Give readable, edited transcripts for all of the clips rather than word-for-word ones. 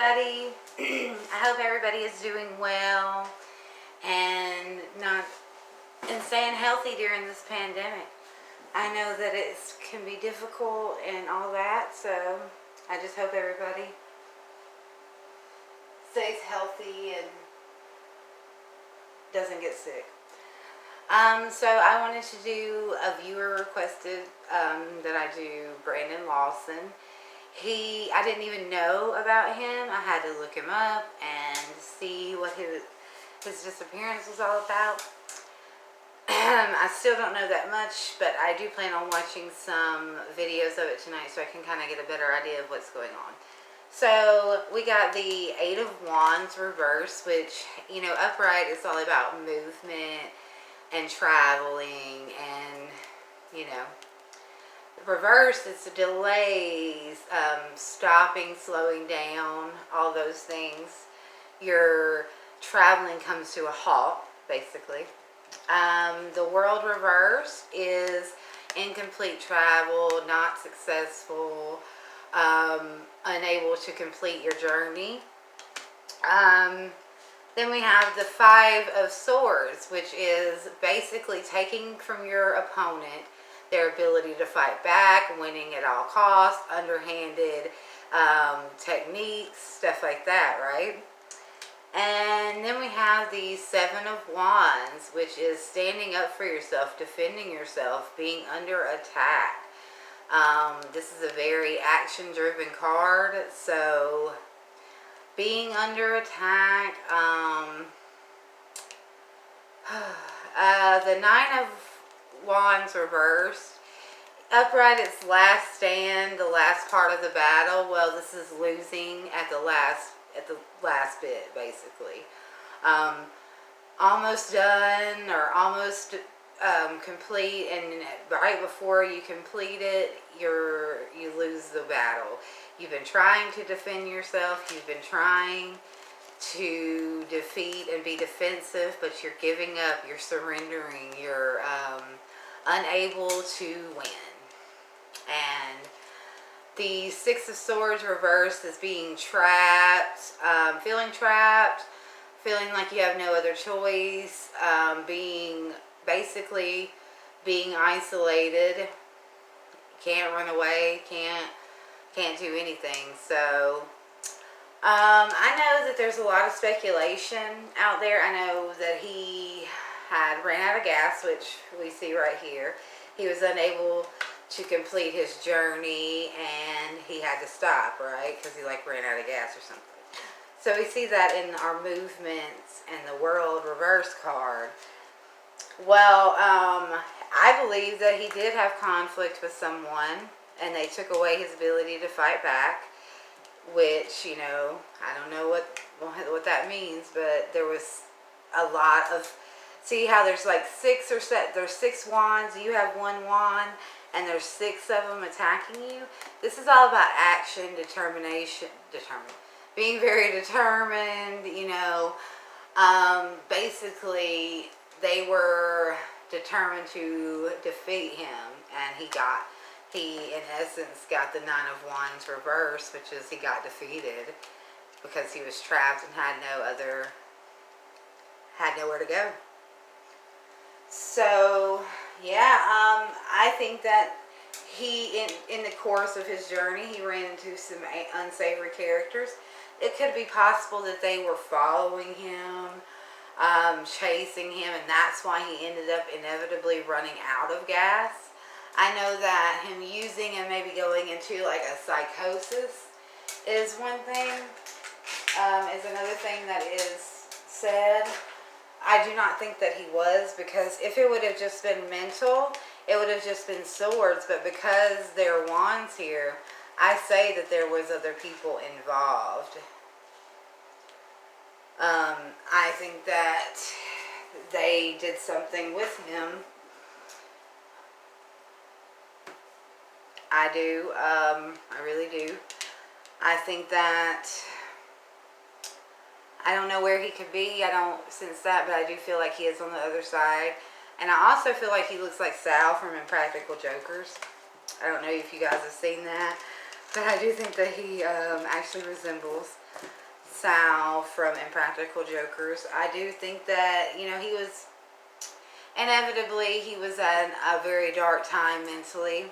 everybody. I hope everybody is doing well and staying healthy during this pandemic. I know that it can be difficult and all that, so I just hope everybody stays healthy and doesn't get sick. So I wanted to do a viewer requested that I do Brandon Lawson. I didn't even know about him. I had to look him up and see what his disappearance was all about. I still don't know that much, but I do plan on watching some videos of it tonight so I can kind of get a better idea of what's going on. So we got the Eight of Wands reverse, which, upright is all about movement and traveling, and, reverse is delays, stopping, slowing down, all those things. Your traveling comes to a halt, basically. The world reverse is incomplete travel, not successful, unable to complete your journey. Then we have the Five of Swords, which is basically taking from your opponent their ability to fight back, winning at all costs, underhanded techniques, stuff like that, right? And then we have the Seven of Wands, which is standing up for yourself, defending yourself, being under attack. This is a very action-driven card, so being under attack. The Nine of Wands reversed. Upright, it's last stand, the last part of the battle. Well, this is losing at the last bit, basically. Almost done or almost complete, and right before you complete it, you lose the battle. You've been trying to defend yourself. You've been trying to defeat and be defensive, but you're giving up. You're surrendering. You're unable to win. And the Six of Swords reversed is being trapped, feeling like you have no other choice, basically being isolated. Can't run away, can't do anything. So I know that there's a lot of speculation out there. I know that he had ran out of gas, which we see right here. He was unable to complete his journey and he had to stop, right? Because he ran out of gas or something. So we see that in our movements and the world reverse card. Well, I believe that he did have conflict with someone and they took away his ability to fight back, which, I don't know what that means, but there was a lot of, see how there's there's 6 wands, you have 1 wand, and there's 6 of them attacking you. This is all about action, determination, being very determined, basically they were determined to defeat him, and he in essence got the Nine of Wands reversed, which is he got defeated because he was trapped and had nowhere to go. So yeah, I think that he in the course of his journey he ran into some unsavory characters. It could be possible that they were following him, chasing him, and that's why he ended up inevitably running out of gas. I know that him using and maybe going into a psychosis is one thing, is another thing that is said. I do not think that he was, because if it would have just been mental, it would have just been swords, but because there are wands here, I say that there was other people involved. I think that they did something with him. I do. I really do. I think that, I don't know where he could be. I don't sense that, but I do feel like he is on the other side. And I also feel like he looks like Sal from Impractical Jokers. I don't know if you guys have seen that, but I do think that he actually resembles Sal from Impractical Jokers. I do think that, you know, he was inevitably, he was at a very dark time mentally,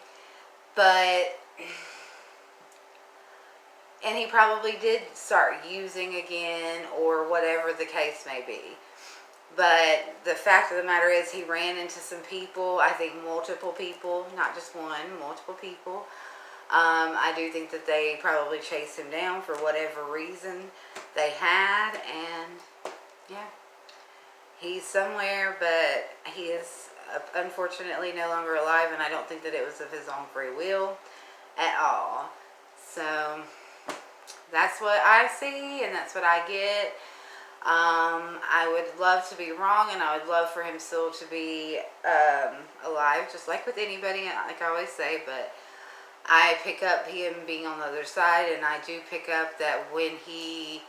but, and he probably did start using again, or whatever the case may be. But the fact of the matter is, he ran into some people, I think multiple people, not just one, multiple people. I do think that they probably chased him down for whatever reason they had, and yeah, he's somewhere, but he is unfortunately no longer alive, and I don't think that it was of his own free will at all. So that's what I see, and that's what I get. I would love to be wrong, and I would love for him still to be alive, just like with anybody, like I always say, but I pick up him being on the other side, and I do pick up that when he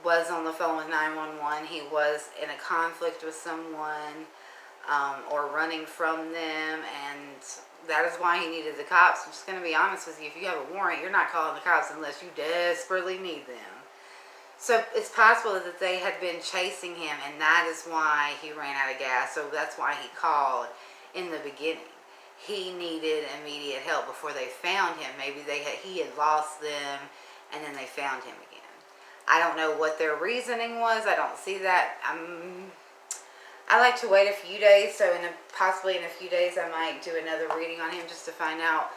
was on the phone with 911, he was in a conflict with someone, or running from them, and that is why he needed the cops. I'm just going to be honest with you. If you have a warrant, you're not calling the cops unless you desperately need them. So it's possible that they had been chasing him, and that is why he ran out of gas. So that's why he called in the beginning. He needed immediate help before they found him. Maybe he had lost them, and then they found him again. I don't know what their reasoning was. I don't see that. I like to wait a few days, so possibly in a few days I might do another reading on him, just to find out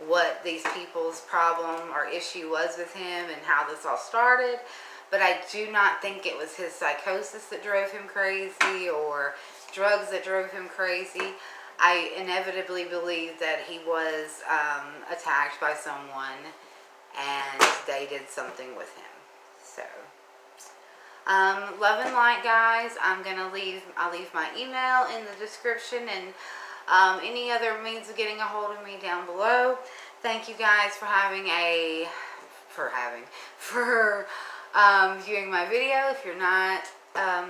what these people's problem or issue was with him and how this all started. But I do not think it was his psychosis that drove him crazy, or drugs that drove him crazy. I inevitably believe that he was attacked by someone, and they did something with him. So, love and light, guys. I'll leave my email in the description, and any other means of getting a hold of me down below. Thank you guys for viewing my video. If you're not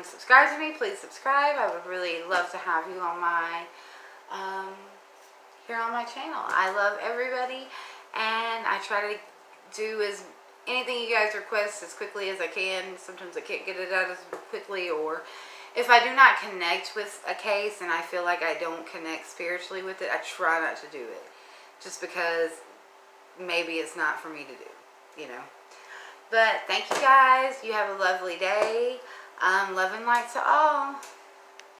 subscribed to me, please subscribe. I would really love to have you on my here on my channel. I love everybody, and I try to do anything you guys request as quickly as I can. Sometimes I can't get it out as quickly, or if I do not connect with a case and I feel like I don't connect spiritually with it, I try not to do it, just because maybe it's not for me to do, you know. But thank you guys. You have a lovely day. Love and light to all.